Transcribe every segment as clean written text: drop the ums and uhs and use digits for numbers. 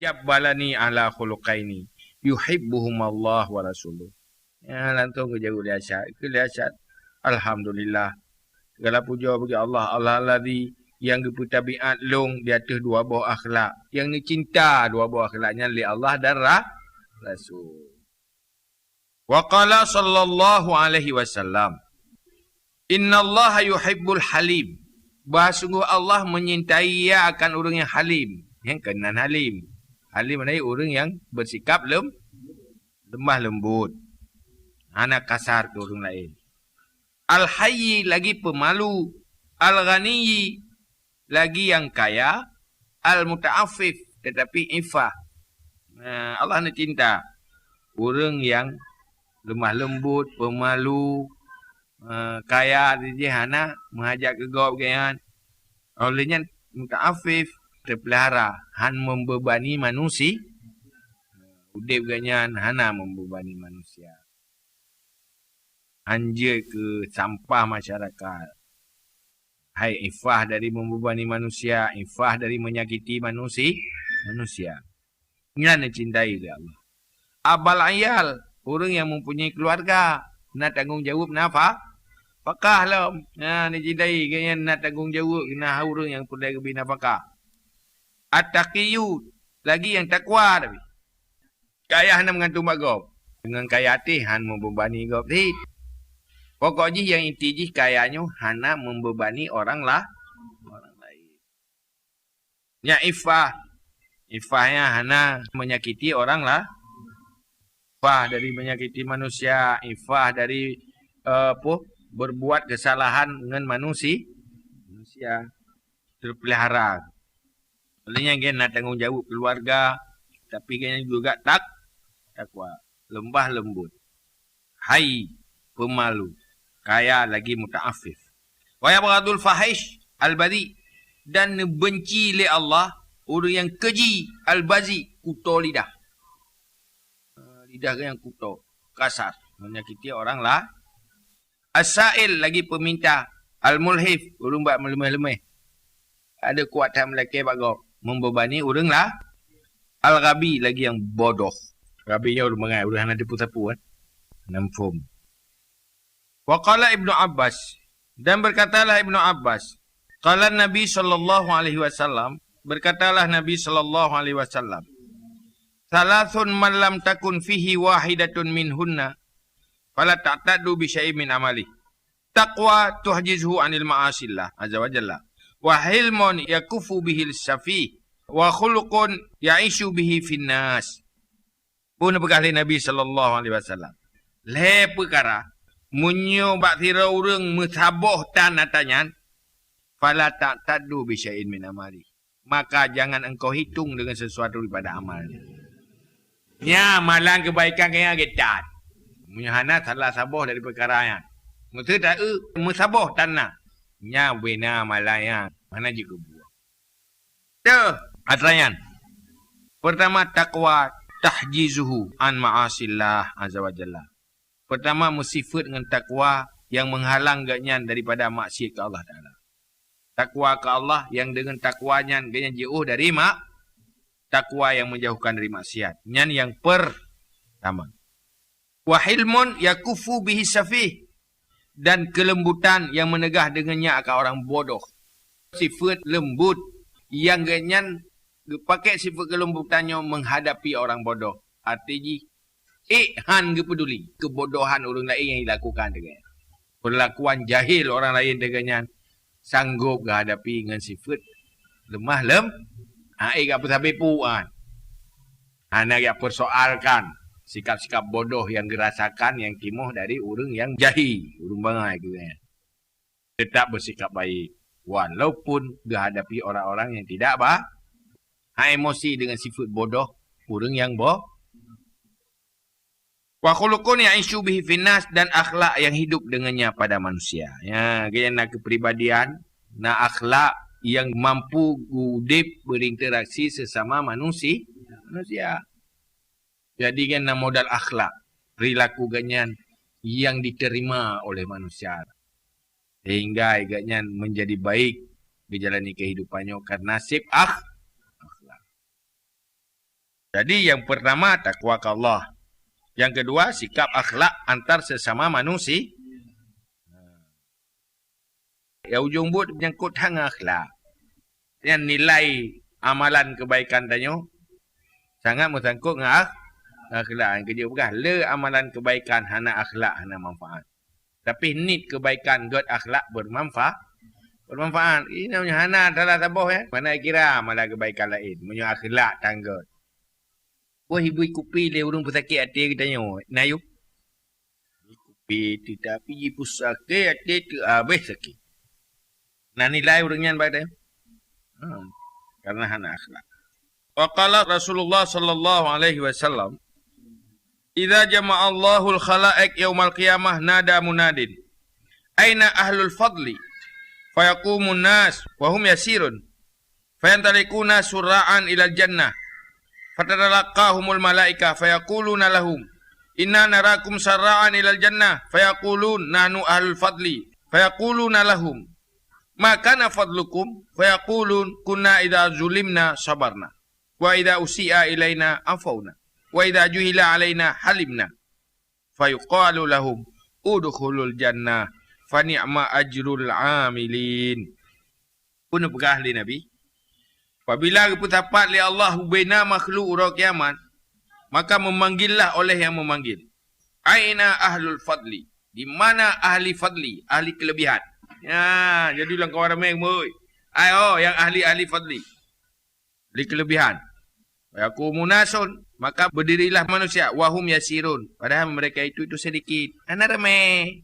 Jabbalani ala khuluqaini yuhibbuhum Allah wa rasuluh. Ya lantung ke jauh liasat. Ke liasat. Alhamdulillah. Segala puja bagi Allah. Allah alladhi yang bertabiat long di atas dua buah akhlak. Yang ni cinta dua buah akhlaknya li Allah dan Rasul. Wa qala sallallahu alaihi wasallam. Inna Allah yuhibbul halim. Bahawa sungguh Allah menyintai akan orang yang halim. Yang kenan halim. Halim adalah orang yang bersikap lemah lembut. Anak kasar ke orang lain. Al-hayyi lagi pemalu. Al-ghaniyi lagi yang kaya. Al-muta'afif tetapi ifah. Allah nak cinta orang yang lemah lembut, pemalu, kaya dia hana mengajak ke gop kan. Olehnya muta'afif terpelihara han membebani manusia. Udip ganyan hana membebani manusia. Anjir ke sampah masyarakat. Hai ifah dari membebani manusia, ifah dari menyakiti manusia. Inilah cintai oleh Allah. Abal ayal, orang yang mempunyai keluarga, nak tanggung jawab nafkah. Pakah lah. Dicintai ganyan nak tanggung jawab kena orang yang perlu lebih nafkah. At-taqiyyu lagi yang takwa tapi. Kaya hana mengantung bagop. Dengan kaya hati han membebani gop tit. Pokoknya yang inti je kayanya hana membebani orang lain. Ya ifah. Ifahnya hana menyakiti orang lah. Ifah dari menyakiti manusia, ifah dari berbuat kesalahan dengan manusia terpelihara. Olehnya dia nak tanggung jawab keluarga, tapi dia juga takwa, lembah lembut, hai, pemalu, kaya lagi muta'afif. Wa yabghadul fahish al-badi dan benci li Allah orang yang keji al-bazi kuto lidah. Lidah yang kuto, kasar, menyakiti orang lah. As-sa'il lagi peminta, al-mulhif orang buat melemah-lemah. Ada kuatan melaki bagok. Membebani orang lah. Al-Ghabi lagi yang bodoh. Ghabinya orang mengai. Orang ada putapu kan. Namfum. Waqala Ibnu Abbas. Dan berkatalah Ibnu Abbas. Qala Nabi SAW. Berkatalah Nabi SAW. Thalathun man lam takun fihi wahidatun minhunna. Fala ta'tadu bi syai'in min amali. Taqwa tuhjizhu anil ma'asillah. Azza wa jalla. Wa hilmun yakufu bihil syafi wa khuluqun ya'ishu bihi finnas. Pun berkali Nabi sallallahu alaihi wasallam. Le perkara munyo bak tira urang metaboh tan atanyan fala ta'tadu bi syai'in min amali. Maka jangan engkau hitung dengan sesuatu daripada amalnya. Nya malang kebaikan kaya getat. Munyahana salah saboh dari perkara yang. Mesti tak mesaboh tanah. Nya bina malaya mana juga buah. Tuh, atrayan. Pertama takwa tahjizuhu an ma'asillah azza wa jalla. Pertama mensifat dengan takwa yang menghalang ganyan daripada maksiat ke Allah Taala. Takwa ke Allah yang dengan takwanya ganyan jauh dari takwa yang menjauhkan dari maksiat. Nyan yang pertama. Wa hilmun yakufu bihi safih. Dan kelembutan yang menegah dengannya akan orang bodoh. Sifat lembut yang ganyan pakai sifat kelembutannya menghadapi orang bodoh. Artinya han peduli kebodohan orang lain yang dilakukan dengan perlakuan jahil orang lain dengannya sanggup menghadapi dengan sifat lemah apa sampai puan. Anak yang persoalkan sikap-sikap bodoh yang dirasakan yang timuh dari orang yang jahil, orang bangai gitu ya. Tetap bersikap baik walaupun menghadapi orang-orang yang tidak emosi dengan sifat bodoh orang yang wa khuluqun ya'ishu bihi finnas dan akhlak yang hidup dengannya pada manusia. Ya, gaya nak kepribadian, nak akhlak yang mampu hidup berinteraksi sesama manusia. Jadi kan modal akhlak, perilaku ganyan yang diterima oleh manusia. Sehingga ganyan menjadi baik dijalani kehidupannya karena nasib akhlak. Jadi yang pertama takwa ke Allah. Yang kedua sikap akhlak antar sesama manusia. Ya ujung but menyangkut hang akhlak. Yang nilai amalan kebaikan tanyo sangat menyangkut dengan akhlak. Yang kedua bukan le amalan kebaikan hana akhlak hana manfaat. Tapi nit kebaikan god akhlak bermanfaat. Bermanfaat. Ini namanya hana adalah tabuh ya. Mana kira amalan kebaikan lain. Punya akhlak tangga. Wah ibu kupi le urung pesakit hati kita nyo. Nayu. Kupi tidak pergi pusake hati tu habis sakit. Nah nilai urangnya baik dah. Karena hana akhlak. Wa qala Rasulullah sallallahu alaihi wasallam, "Idza jama'a Allahul khalaiq yaumal qiyamah nada munadin. Aina ahlul fadli?" Fayaqumun nas wa hum yasirun. Fayantalikuna sura'an ilal jannah. Fatadalaqahumul malaika fayaquluna lahum, "Inna narakum sara'an ilal jannah." Fayaqulun nahnu ahlul fadli. Fayaquluna lahum, "Ma kana fadlukum?" Fayaqulun kunna idza zulimna sabarna. Wa idza usi'a ilaina afawna. Wa idza juhila alaina halimna. Fayuqalu lahum, "Udkhulul jannah. Fa ni'ma ajrul amilin." Pun pegah ahli Nabi. Apabila berpendapat oleh Allah bina makhluk ura kiamat, maka memanggillah oleh yang memanggil. Aina ahlul fadli? Di mana ahli fadli? Ahli kelebihan. Ya, jadi ulang kawan ramai boy. Ayo yang ahli-ahli fadli. Ahli kelebihan. Aku munasun, maka berdirilah manusia wahum yasirun. Padahal mereka itu sedikit. Anak ramai.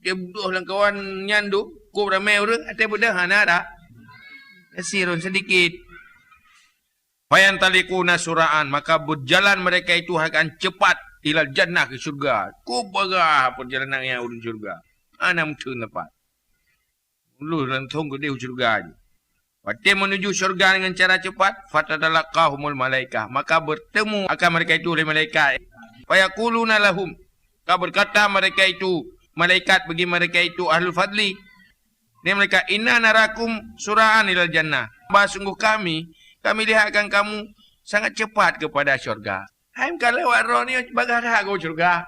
Dia buduh lang kawan nyandu, ku ramai orang, ada budak anak ada. Yasirun sedikit. Fayantalikuna suraan, maka berjalan mereka itu akan cepat ilal jannah ke syurga. Ku bagah perjalanan yang urun syurga. Ana mungkin lepas. Lu lantung ke dia syurga aja. Waktu menuju syurga dengan cara cepat, fatadalaqahumul malaikah, maka bertemu akan mereka itu oleh malaikat. Fayaquluna lahum, maka berkata mereka itu, malaikat bagi mereka itu ahlul fadli. Ini mereka, "Inna narakum sura'an ilal jannah." Bah sungguh kami lihatkan kamu sangat cepat kepada syurga. Hai kalau waro ni bagarat ke syurga.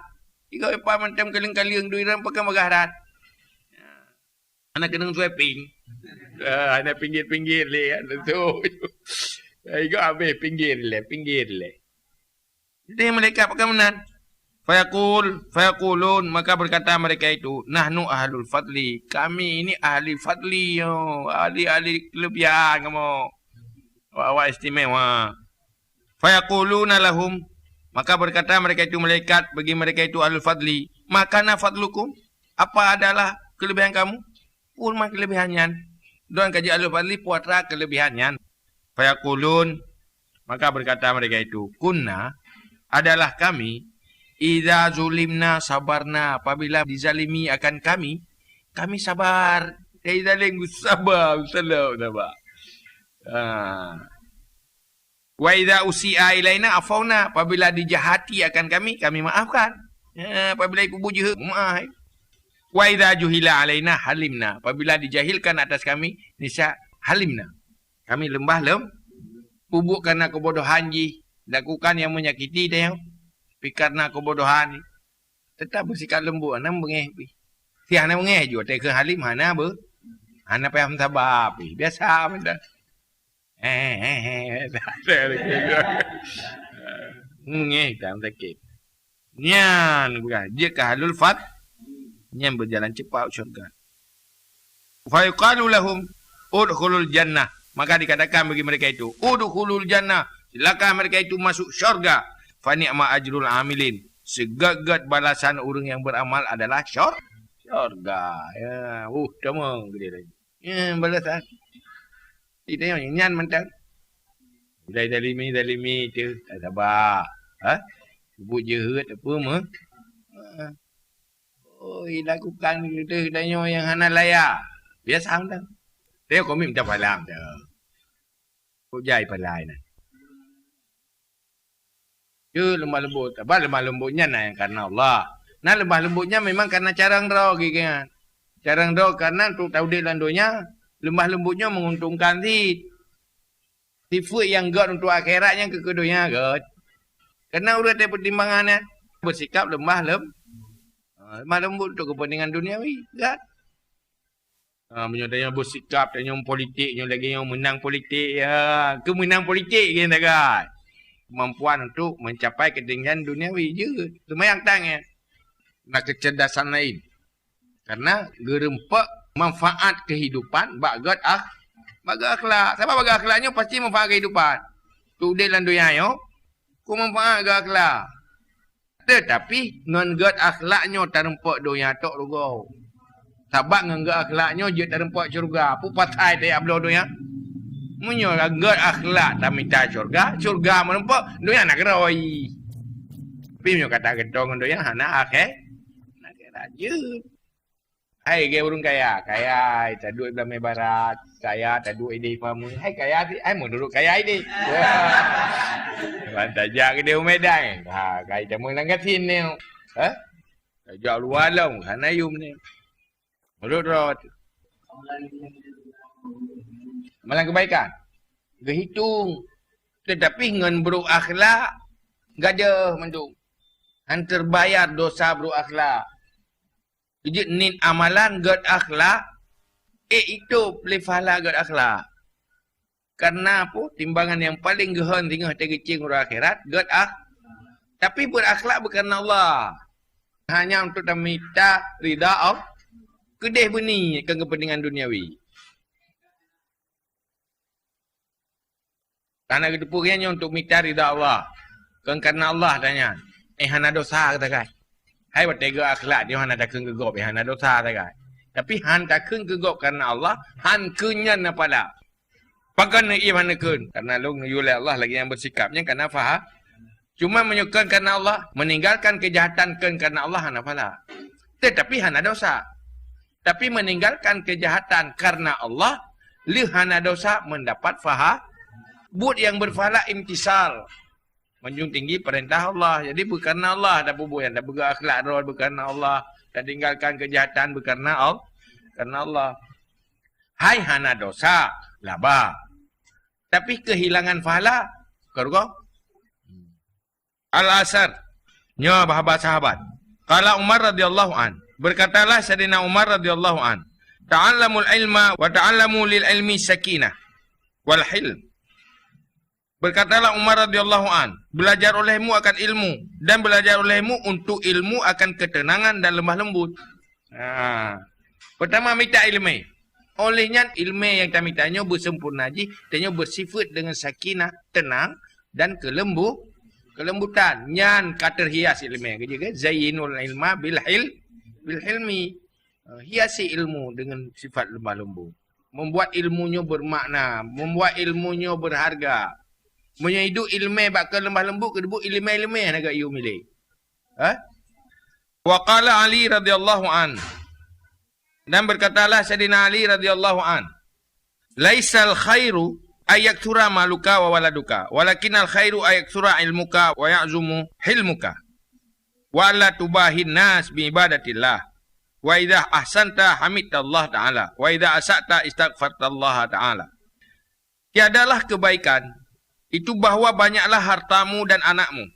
Ikaw pa macam kaling-kaling duiran pakai bagarat. Anak kena sweeping. Anak pinggir-pinggir le tu. Ikaw habis pinggir le. Jadi mereka pakai menan. Fayaqulun, maka berkata mereka itu, "Nahnu ahlul fadli." Kami ini ahli fadli yo, ahli kelebihan kamu. Awak istimewa. Fayaquluna lahum, maka berkata mereka itu malaikat bagi mereka itu ahlul fadli, "Makana fadlukum?" Apa adalah kelebihan kamu? Pulma kelebihannya. Doan kaji ahlul fadli puatra kelebihannya. Fayaqulun, maka berkata mereka itu, "Kunna adalah kami idza zulimna sabarna." Apabila dizalimi akan kami sabar. Idza ling sabar, sabar. Wa idza usi'a ilaina afawna. Apabila dijahati akan kami maafkan. Apabila ibu bujuh, maaf. Wa idza juhila alaina halimna. Apabila dijahilkan atas kami, nisya halimna. Kami lembah pubuk karena kebodohan ji, lakukan yang menyakiti dia. Karena kebodohan tetap bersikap lembut, ana mengeh pi. Si ana mengeh juga te ke halim ana ber. Ana payah sabar pi. Biasa benda. Mengeh tak sakit. Nyan bukan. Dia ke halul fat yang berjalan cepat syurga. Fa yuqalu lahum udkhulul jannah. Maka dikatakan bagi mereka itu, udkhulul jannah. Silakan mereka itu masuk syurga. Fa ni'ma ajrul amilin. Segagat balasan orang yang beramal adalah syurga. Ya, demang gede lagi. Ya, balasan. Tidak yang nyan mentang. Bila dalimi tu tak sabar. Sebut jehat apa mah? Lakukan kita danyo yang hana layak. Biasa mentang. Dia kami minta palam tu. Kau jai palai nah. Dia lemah lembut. Apa lemah lembutnya nah yang karena Allah. Nah lemah lembutnya memang karena carang roh gitu. Carang roh karena untuk tahu dia landonya lemah lembutnya menguntungkan si Sifat yang God untuk akhirat yang ke dunia God. Kena urut dari pertimbangannya. Bersikap lemah lembut untuk kepentingan duniawi. God. Menyodanya bersikap, tanya politik, lagi yang menang politik. Ya, menang politik kita God. Kemampuan untuk mencapai ketinggian duniawi je. Semayang tangnya. Nak kecerdasan lain. Karena gerempak manfaat kehidupan bagat akhlak. Siapa bagat akhlaknya pasti manfaat kehidupan. Tu dia lan dunia yo. Ku manfaat bagat akhlak. Tetapi ngan gat akhlaknya terempak dunia tok rugo. Sabak ngan gat akhlaknya je terempak syurga. Pu patai dia ablo dunia. Munyo gat akhlak tak minta syurga merempak dunia nak geroi. Tapi munyo kata gedong dunia hana akhir. Nak rajut. Hai gaya burung kaya, tak duit belah barat, kaya tak duit di famu. Hai kaya si, hai mau duduk kaya ini. Bantai jak ke dia Medan. Ha, kaya tak mau langgatin ni. Ha? Jak luar lah, sana yum ni. Menurut rot. Malang kebaikan. Kehitung. Tetapi ngan buruk akhlak, gajah mendung. Hantar bayar dosa buruk akhlak. Jadi nin amalan God akhlak, itu boleh pahala God akhlak. Karena apa? Timbangan yang paling gehan tinggal tergecing orang akhirat, God Tapi berakhlak bukan Allah. Hanya untuk minta rida Allah. Kedih benih ke kepentingan duniawi. Karena kedepurannya untuk minta rida Allah. Karena Allah tanya. Hana dosa kata kan. Hai bertega akhlak dia hana tak keng gegop hana dosa tak kan. Tapi han tak keng gegop karena Allah, han kenyan apalah. Pakan ni mana ken karena lu yule Allah lagi yang bersikapnya karena faham. Cuma menyukai karena Allah, meninggalkan kejahatan ken karena Allah hana apalah. Tetapi hana dosa. Tapi meninggalkan kejahatan karena Allah, li hana dosa mendapat faham. Bud yang berfahala imtisal. Menjunjung tinggi perintah Allah. Jadi bukan Allah dah bubuh yang dah bergerak akhlak roh bukan Allah. Dah tinggalkan kejahatan bukan Allah. Karena Allah. Hai hana dosa. Laba. Tapi kehilangan pahala. Kerugo. Al-Asar. Nya bahabat sahabat. Qala Umar radhiyallahu an. Berkatalah Sayyidina Umar radhiyallahu an. Ta'allamul ilma wa ta'allamu lil ilmi sakinah. Wal hilm. Berkatalah Umar radhiyallahu an, belajar olehmu akan ilmu dan belajar olehmu untuk ilmu akan ketenangan dan lemah lembut. Pertama minta ilmu. Olehnya ilmu yang kami tanya bersempurna ji, tanya bersifat dengan sakinah, tenang dan kelembutan. Nyan kata hias ilmu ke juga zayyinul ilma bil hilmi. Hiasi ilmu dengan sifat lemah lembut. Membuat ilmunya bermakna, membuat ilmunya berharga. Menyidu ilmu bakal lemah lembut kedua ilmu nak you milih. Wa qala Ali radhiyallahu an. Dan berkatalah Sayyidina Ali radhiyallahu an. Laisal khairu ayaktura maluka wa waladuka, walakinal khairu ayaktura ilmuka wa ya'zumu hilmuka. Wa la tubahin nas bi ibadatillah. Wa idza ahsanta hamidallah ta'ala, wa idza asa'ta istaghfartallah ta'ala. Tiadalah kebaikan itu bahawa banyaklah hartamu dan anakmu.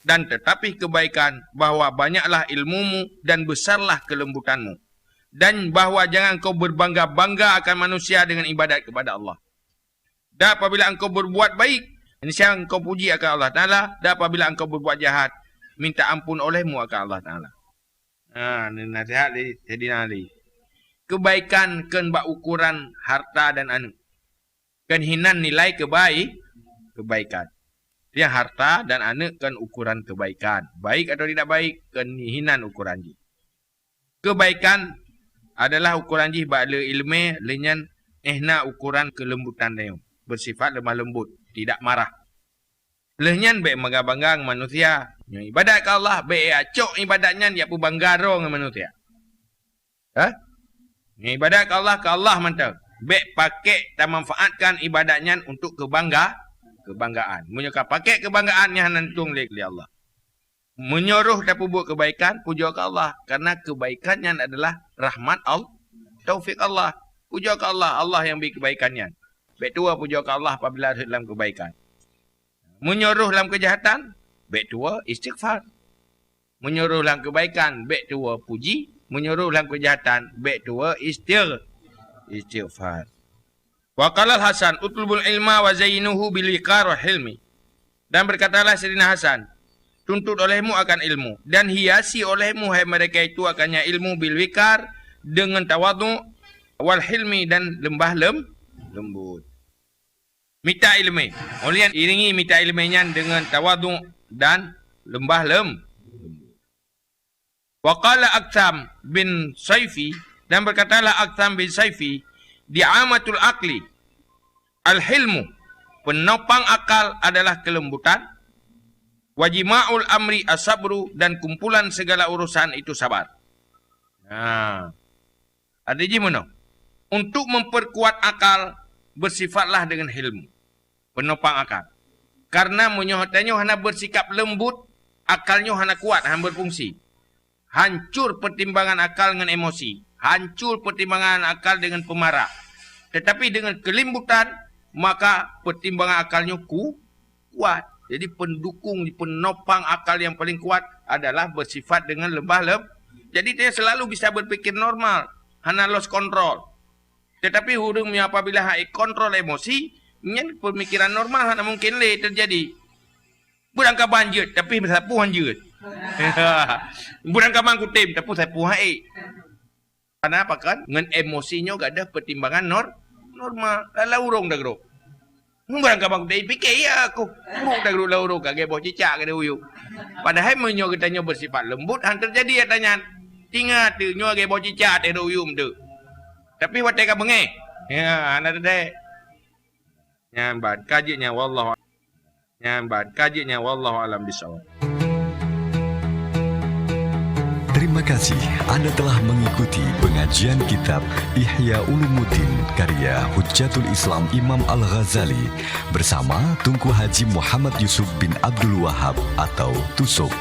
Dan tetapi kebaikan bahawa banyaklah ilmumu dan besarlah kelembutanmu. Dan bahawa jangan kau berbangga-bangga akan manusia dengan ibadat kepada Allah. Dan apabila engkau berbuat baik, niscaya engkau puji akan Allah Ta'ala. Dan apabila engkau berbuat jahat, minta ampun olehmu akan Allah Ta'ala. Ini nasihat dari Sayyidina Ali. Kebaikan kan bak ukuran harta dan anak. Kan hinan nilai kebaikan. Dia harta dan anak kan ukuran kebaikan. Baik atau tidak baik, kan hinan ukuran ji. Kebaikan adalah ukuran ji ba'la ilmu lenyan ukuran kelembutan dia. Bersifat lemah lembut, tidak marah. Lenyan baik bangga-bangga dengan manusia. Ibadat ke Allah, baik acok ibadatnya dia pun bangga dengan manusia. Ibadat ke Allah mantap. Baik pakai dan manfaatkan ibadatnya untuk kebanggaan. Menyuka pakai kebanggaannya nantung oleh Allah. Menyuruh dan buat kebaikan, puja ke Allah. Karena kebaikannya adalah rahmat Allah, taufik Allah. Puja ke Allah, Allah yang beri kebaikannya. baik tua puja ke Allah apabila ada dalam kebaikan. Menyuruh dalam kejahatan, baik tua istighfar. Menyuruh dalam kebaikan, baik tua puji. Menyuruh dalam kejahatan, baik tua istighfar. Wa qala Hasan utlubul ilma wa zayyinuhu bil wiqar wa hilmi. Dan berkatalah Sayyidina Hasan, tuntut olehmu akan ilmu dan hiasi olehmu hai mereka itu akannya ilmu bil wiqar dengan tawadhu wal hilmi dan lembut. Minta ilmu. Olian iringi minta ilmunya dengan tawadhu dan lembut. Wa qala Aktham bin Saifi dan berkatalah Aktham bin Saifi di'amatul akli al-hilmu, penopang akal adalah kelembutan, wajima'ul amri as-sabru, dan kumpulan segala urusan itu sabar. Nah, ada gimana? Untuk memperkuat akal, bersifatlah dengan hilmu, penopang akal. Karena menyohatannya hana bersikap lembut, akalnya hana kuat, hana berfungsi. Hancur pertimbangan akal dengan emosi. Hancur pertimbangan akal dengan pemarah. Tetapi dengan kelembutan, maka pertimbangan akalnya kuat. Jadi pendukung, penopang akal yang paling kuat adalah bersifat dengan lembut. Jadi dia selalu bisa berpikir normal. Hana lost control. Tetapi hurungnya apabila kontrol emosi, pemikiran normal hana mungkin terjadi. Berangkat banjir, tapi sapu hanjut. Berangkat mangkutim, tapi sapu haik. Karena apa kan? Dengan emosinya gak ada pertimbangan normal. Lalu urung dah geruk. Berangkat mangkutim, fikir ya aku. Urung dah geruk, lalu urung. Kagak bawa cicak, kagak uyuk. Padahal menyo katanya bersifat lembut, han terjadi katanya. Tinggal tu, nyo kagak bawa cicak, kagak uyuk tu. Tapi watai ka bengeh. Ya, anak tadi. Nyambat kajinya wallahu alam bisawab. Terima kasih Anda telah mengikuti pengajian kitab Ihya Ulumuddin karya Hujjatul Islam Imam Al-Ghazali bersama Tunku Haji Muhammad Yusuf bin Abdul Wahab atau Tusuk